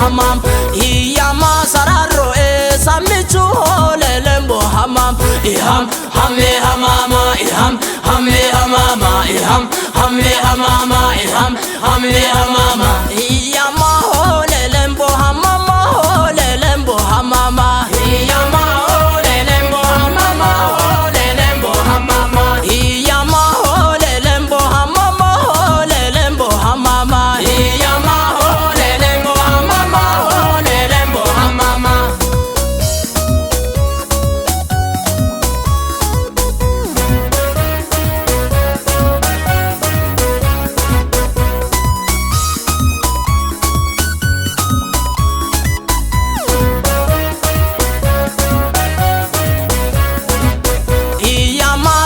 hamam iyama sararo samichu lembo hamam iham hamme hamama iham hamme hamama iham hamme hamama iham hamme hamama iyama lembo hamama lembo hamama iyama lembo hamama lembo hamama iyama lembo hamama lembo hamama iyama lembo hamama lembo hamama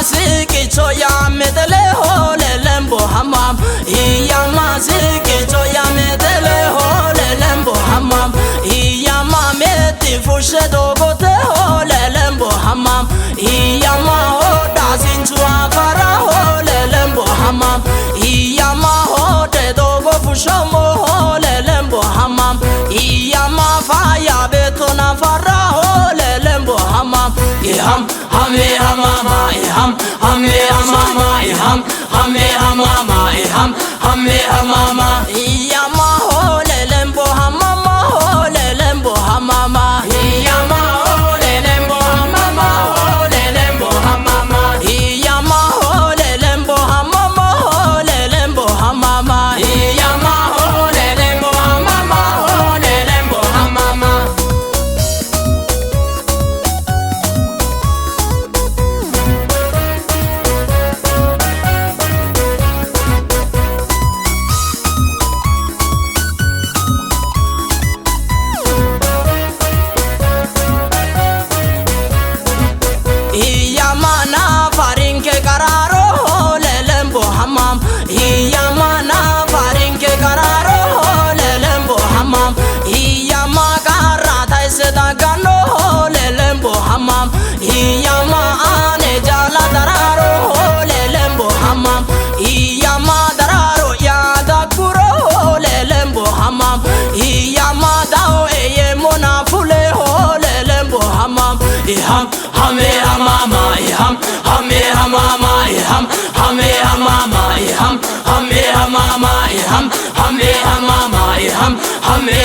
Sikicho ya medele hole lembo hamam iyama sikicho ya medele hole lembo hamam iyama meti fushe dogote hole lembo hamam iyama hoda sinchu afara hole lembo hamam iyama hode dogo fushomo hole lembo hamam iyama faya betona fara hole lembo hamam iham hamme hamama iham hamme hamama iham hamme hamama iham hamme hamama iyama hole lembo hamama hole lembo hamama iyama hole lembo hamama hole lembo hamama iyama hole lembo hamama hole lembo hamama iyama hole lembo hamama hole lembo hamama iyama na farinke kararo hole lembo hamam iyama na farinke kararo hole lembo hamam iyama karata isda gano hole lembo hamam iyama ane jala dararo hole lembo hamam iyama dararo yada kuro hole lembo hamam iyama dao eye mona fule hole lembo hamam iham hamme hamama iham hamme hamama iham hamme hamama iham hamme hamama iham hamme hamama iham hamme